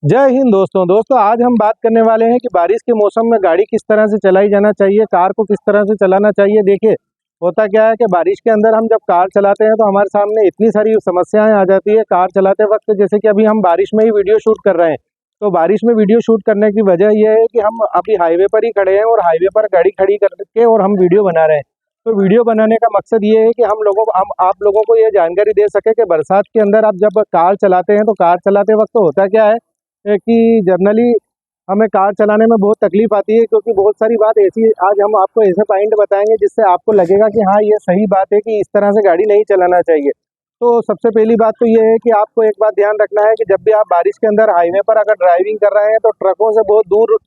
जय हिंद दोस्तों आज हम बात करने वाले हैं कि बारिश के मौसम में गाड़ी किस तरह से चलाई जाना चाहिए, कार को किस तरह से चलाना चाहिए। देखिए होता क्या है कि बारिश के अंदर हम जब कार चलाते हैं तो हमारे सामने इतनी सारी समस्याएं आ जाती है कार चलाते वक्त। जैसे कि अभी हम बारिश में ही वीडियो शूट कर रहे हैं, तो बारिश में वीडियो शूट करने की वजह यह है कि हम अभी हाईवे पर ही खड़े हैं और हाईवे पर गाड़ी खड़ी करके और हम वीडियो बना रहे हैं। तो वीडियो बनाने का मकसद ये है कि हम आप लोगों को ये जानकारी दे सके कि बरसात के अंदर आप जब कार चलाते हैं तो कार चलाते वक्त होता क्या है कि जनरली हमें कार चलाने में बहुत तकलीफ आती है, क्योंकि बहुत सारी बात ऐसी आज हम आपको ऐसे पॉइंट बताएंगे जिससे आपको लगेगा कि हाँ ये सही बात है कि इस तरह से गाड़ी नहीं चलाना चाहिए। तो सबसे पहली बात तो ये है कि आपको एक बात ध्यान रखना है कि जब भी आप बारिश के अंदर हाईवे पर अगर ड्राइविंग कर रहे हैं तो ट्रकों से बहुत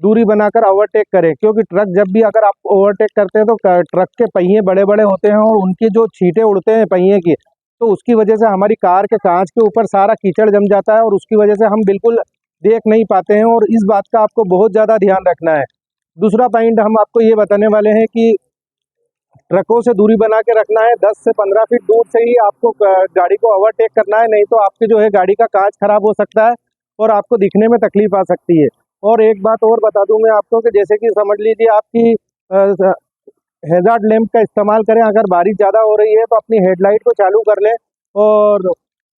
दूरी बनाकर ओवरटेक करें, क्योंकि ट्रक जब भी अगर आप ओवरटेक करते हैं तो ट्रक के पहिए बड़े बड़े होते हैं और उनके जो छींटे उड़ते हैं पहिए की, तो उसकी वजह से हमारी कार के कांच के ऊपर सारा कीचड़ जम जाता है और उसकी वजह से हम बिल्कुल देख नहीं पाते हैं, और इस बात का आपको बहुत ज़्यादा ध्यान रखना है। दूसरा पॉइंट हम आपको ये बताने वाले हैं कि ट्रकों से दूरी बना के रखना है। 10 से 15 फीट दूर से ही आपको गाड़ी को ओवरटेक करना है, नहीं तो आपकी जो है गाड़ी का कांच खराब हो सकता है और आपको दिखने में तकलीफ आ सकती है। और एक बात और बता दूं मैं आपको कि जैसे कि समझ लीजिए आपकी हैजार्ड लैंप का इस्तेमाल करें। अगर बारिश ज़्यादा हो रही है तो अपनी हेडलाइट को चालू कर लें और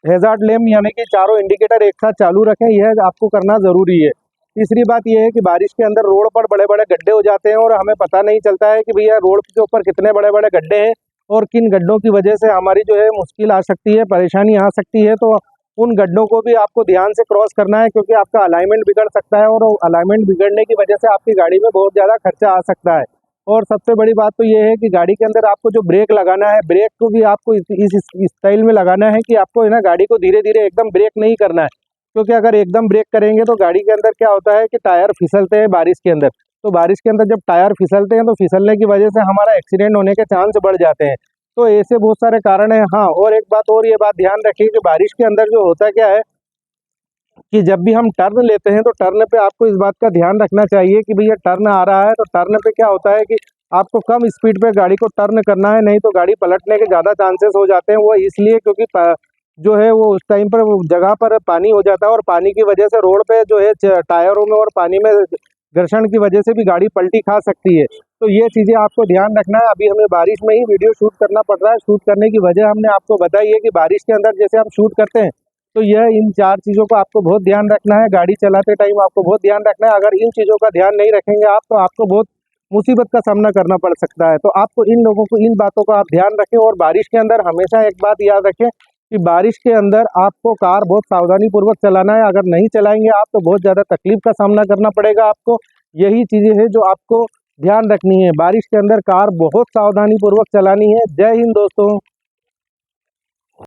हैजार्ड लैंप यानी कि चारों इंडिकेटर एक साथ चालू रखें, यह आपको करना ज़रूरी है। तीसरी बात यह है कि बारिश के अंदर रोड पर बड़े बड़े गड्ढे हो जाते हैं और हमें पता नहीं चलता है कि भैया रोड के ऊपर कितने बड़े बड़े गड्ढे हैं और किन गड्ढों की वजह से हमारी जो है मुश्किल आ सकती है, परेशानी आ सकती है। तो उन गड्ढों को भी आपको ध्यान से क्रॉस करना है, क्योंकि आपका अलाइनमेंट बिगड़ सकता है और अलाइनमेंट बिगड़ने की वजह से आपकी गाड़ी में बहुत ज़्यादा खर्चा आ सकता है। और सबसे बड़ी बात तो ये है कि गाड़ी के अंदर आपको जो ब्रेक लगाना है, ब्रेक को भी आपको इस स्टाइल में लगाना है कि आपको है ना गाड़ी को धीरे धीरे एकदम ब्रेक नहीं करना है, क्योंकि अगर एकदम ब्रेक करेंगे तो गाड़ी के अंदर क्या होता है कि टायर फिसलते हैं बारिश के अंदर। तो बारिश के अंदर जब टायर फिसलते हैं तो फिसलने की वजह से हमारा एक्सीडेंट होने के चांस बढ़ जाते हैं। तो ऐसे बहुत सारे कारण हैं। हाँ, और एक बात और, ये बात ध्यान रखिए कि बारिश के अंदर जो होता क्या है कि जब भी हम टर्न लेते हैं तो टर्न पे आपको इस बात का ध्यान रखना चाहिए कि भैया टर्न आ रहा है, तो टर्न पे क्या होता है कि आपको कम स्पीड पे गाड़ी को टर्न करना है, नहीं तो गाड़ी पलटने के ज़्यादा चांसेस हो जाते हैं। वो इसलिए क्योंकि जो है वो उस टाइम पर वो जगह पर पानी हो जाता है और पानी की वजह से रोड पे जो है टायरों में और पानी में घर्षण की वजह से भी गाड़ी पलटी खा सकती है। तो ये चीज़ें आपको ध्यान रखना है। अभी हमें बारिश में ही वीडियो शूट करना पड़ रहा है। शूट करने की वजह हमने आपको बताई है कि बारिश के अंदर जैसे हम शूट करते हैं, तो यह इन 4 चीज़ों को आपको बहुत ध्यान रखना है। गाड़ी चलाते टाइम आपको बहुत ध्यान रखना है। अगर इन चीज़ों का ध्यान नहीं रखेंगे आप, तो आपको बहुत मुसीबत का सामना करना पड़ सकता है। तो आपको इन बातों का आप ध्यान रखें। और बारिश के अंदर हमेशा एक बात याद रखें कि बारिश के अंदर आपको कार बहुत सावधानी पूर्वक चलाना है। अगर नहीं चलाएंगे आप तो बहुत ज़्यादा तकलीफ का सामना करना पड़ेगा आपको। यही चीज़ें हैं जो आपको ध्यान रखनी है। बारिश के अंदर कार बहुत सावधानी पूर्वक चलानी है। जय हिंद दोस्तों।